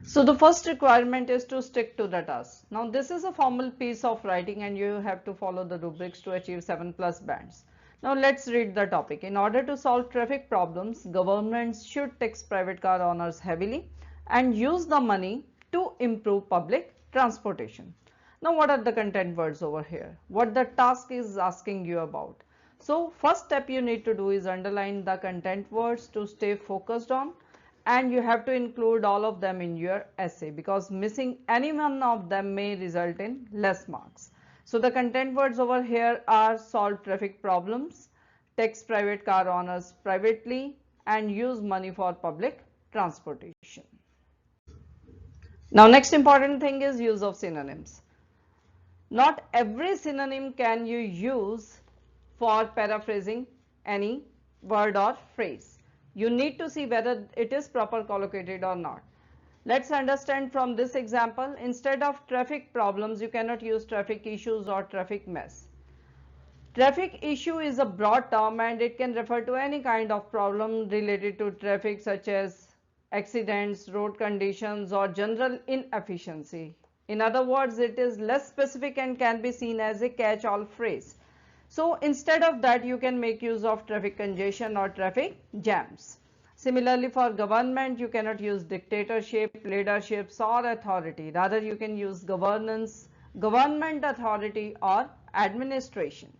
So the first requirement is to stick to the task. Now this is a formal piece of writing and you have to follow the rubrics to achieve 7+ bands. Now let's read the topic. In order to solve traffic problems, governments should tax private car owners heavily and use the money to improve public transportation. Now what are the content words over here? What the task is asking you about. So first step you need to do is underline the content words to stay focused on, and you have to include all of them in your essay because missing any one of them may result in less marks. So the content words over here are solve traffic problems, tax private car owners privately, and use money for public transportation. Now next important thing is use of synonyms. Not every synonym can you use for paraphrasing any word or phrase. You need to see whether it is proper collocated or not. Let's understand from this example. Instead of traffic problems, you cannot use traffic issues or traffic mess. Traffic issue is a broad term and it can refer to any kind of problem related to traffic such as accidents, road conditions or general inefficiency. In other words, it is less specific and can be seen as a catch-all phrase. So instead of that, you can make use of traffic congestion or traffic jams. Similarly, for government, you cannot use dictatorship, leaderships or authority. Rather, you can use governance, government authority or administration.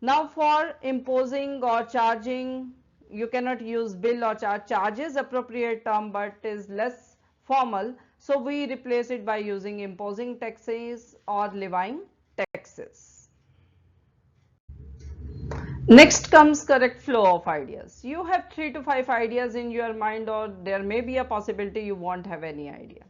Now for imposing or charging, you cannot use bill or charge. Charge is appropriate term but is less formal. So we replace it by using imposing taxes or levying taxes. Next comes correct flow of ideas. You have 3 to 5 ideas in your mind, or there may be a possibility you won't have any idea.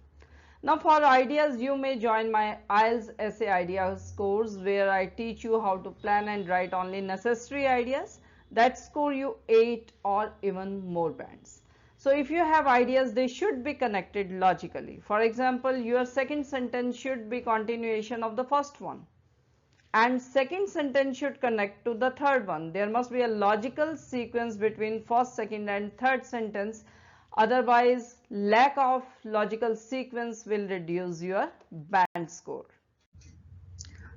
Now for ideas, you may join my IELTS essay ideas course where I teach you how to plan and write only necessary ideas that score you 8 or even more bands. So if you have ideas, they should be connected logically. For example, your second sentence should be continuation of the first one, and second sentence should connect to the third one. There must be a logical sequence between first, second and third sentence. Otherwise, lack of logical sequence will reduce your band score.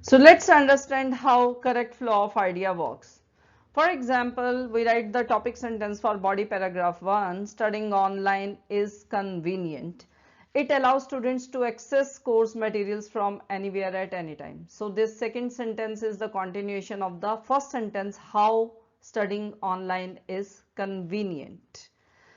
So let's understand how correct flow of idea works. For example, we write the topic sentence for body paragraph 1, studying online is convenient. It allows students to access course materials from anywhere at any time. So this second sentence is the continuation of the first sentence, how studying online is convenient.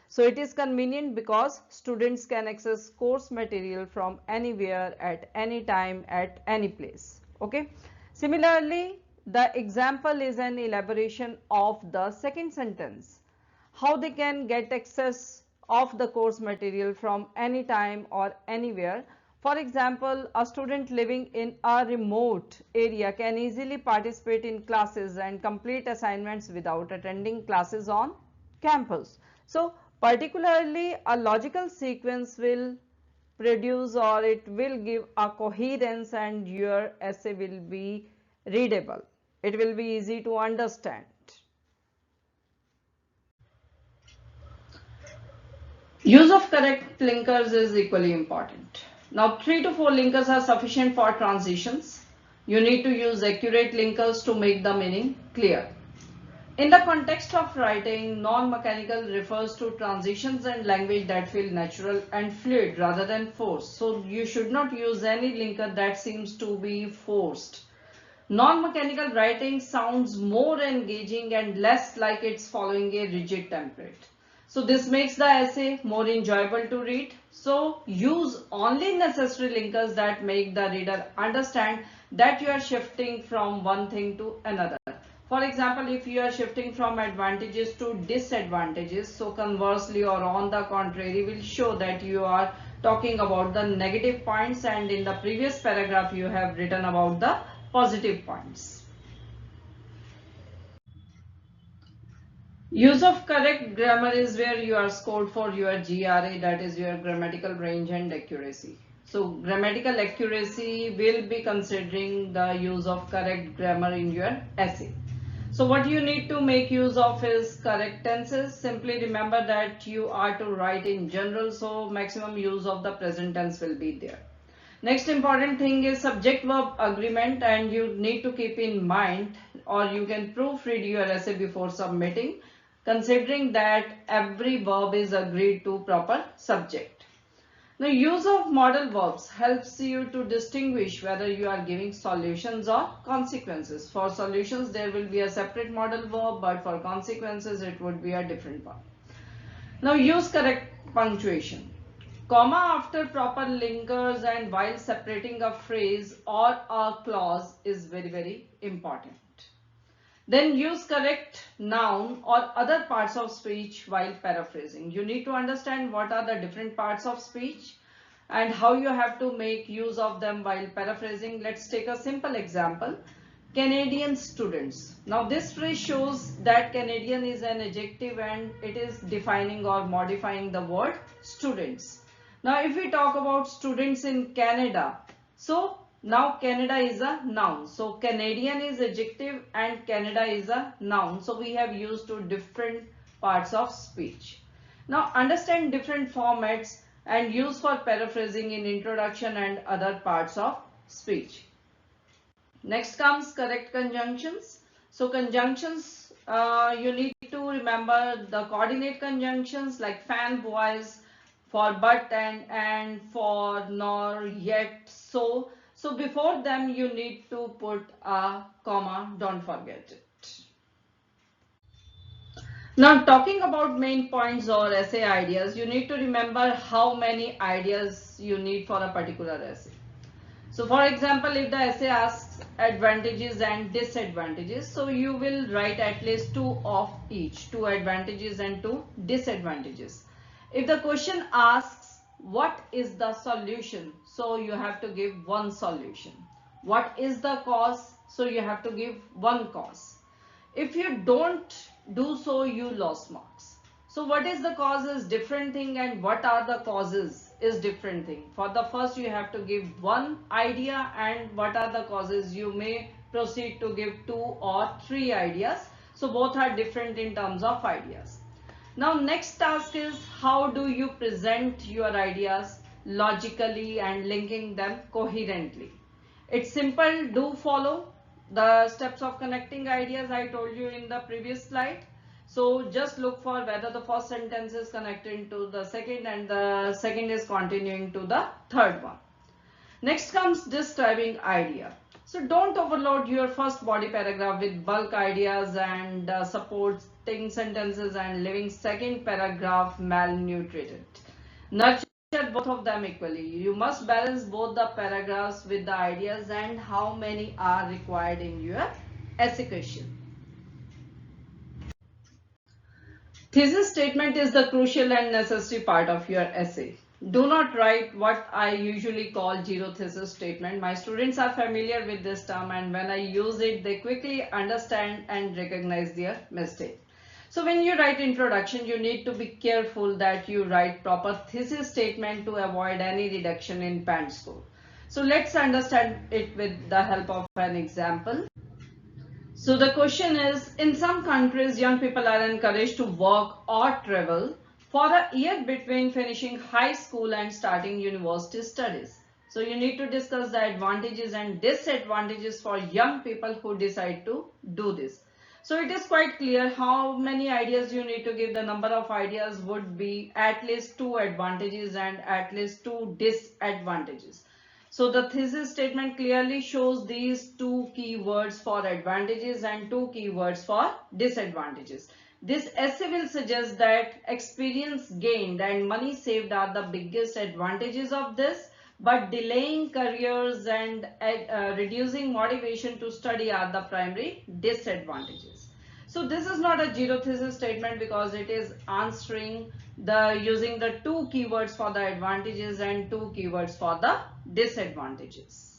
So it is convenient because students can access course material from anywhere at any time at any place. Okay. Similarly, the example is an elaboration of the second sentence. How they can get access of the course material from any time or anywhere. For example, a student living in a remote area can easily participate in classes and complete assignments without attending classes on campus. So particularly a logical sequence will produce, or it will give a coherence, and your essay will be readable. It will be easy to understand. Use of correct linkers is equally important. Now 3 to 4 linkers are sufficient for transitions. You need to use accurate linkers to make the meaning clear. In the context of writing, non-mechanical refers to transitions and language that feel natural and fluid rather than forced. So you should not use any linker that seems to be forced. Non-mechanical writing sounds more engaging and less like it's following a rigid template. So this makes the essay more enjoyable to read. So use only necessary linkers that make the reader understand that you are shifting from one thing to another. For example, if you are shifting from advantages to disadvantages, so conversely or on the contrary will show that you are talking about the negative points, and in the previous paragraph you have written about the positive points. Use of correct grammar is where you are scored for your GRA, that is your grammatical range and accuracy. So grammatical accuracy will be considering the use of correct grammar in your essay. So what you need to make use of is correct tenses. Simply remember that you are to write in general, so maximum use of the present tense will be there. Next important thing is subject verb agreement, and you need to keep in mind, or you can proofread your essay before submitting, considering that every verb is agreed to proper subject. Now, use of modal verbs helps you to distinguish whether you are giving solutions or consequences. For solutions, there will be a separate modal verb, but for consequences, it would be a different one. Now, use correct punctuation. Comma after proper linkers and while separating a phrase or a clause is very important. Then use correct noun or other parts of speech while paraphrasing. You need to understand what are the different parts of speech and how you have to make use of them while paraphrasing. Let's take a simple example. Canadian students. Now this phrase shows that Canadian is an adjective and it is defining or modifying the word students. Now if we talk about students in Canada, so now Canada is a noun. So Canadian is adjective and Canada is a noun. So we have used two different parts of speech. Now understand different formats and use for paraphrasing in introduction and other parts of speech. Next comes correct conjunctions. So conjunctions, you need to remember the coordinate conjunctions like fan, boys, for but and for, nor, yet, so. So before them you need to put a comma, don't forget it. Now talking about main points or essay ideas, you need to remember how many ideas you need for a particular essay. So for example, if the essay asks advantages and disadvantages, so you will write at least two of each, two advantages and two disadvantages. If the question asks what is the solution, so you have to give one solution. What is the cause? So you have to give one cause. If you don't do so, you lose marks. So what is the cause is different thing and what are the causes is different thing. For the first you have to give one idea, and what are the causes you may proceed to give two or three ideas. So both are different in terms of ideas. Now next task is how do you present your ideas logically and linking them coherently. It's simple, do follow the steps of connecting ideas I told you in the previous slide. So just look for whether the first sentence is connecting to the second and the second is continuing to the third one. Next comes describing idea. So don't overload your first body paragraph with bulk ideas and supporting sentences and leaving second paragraph malnutrited. Nurture both of them equally. You must balance both the paragraphs with the ideas and how many are required in your essay question. Thesis statement is the crucial and necessary part of your essay. Do not write what I usually call zero thesis statement. My students are familiar with this term, and when I use it, they quickly understand and recognize their mistake. So when you write introduction, you need to be careful that you write proper thesis statement to avoid any reduction in band score. So let's understand it with the help of an example. So the question is, in some countries, young people are encouraged to work or travel for a year between finishing high school and starting university studies. So you need to discuss the advantages and disadvantages for young people who decide to do this. So it is quite clear how many ideas you need to give. The number of ideas would be at least two advantages and at least two disadvantages. So the thesis statement clearly shows these two keywords for advantages and two keywords for disadvantages. This essay will suggest that experience gained and money saved are the biggest advantages of this, but delaying careers and reducing motivation to study are the primary disadvantages. So this is not a zero thesis statement because it is answering using the two keywords for the advantages and two keywords for the disadvantages.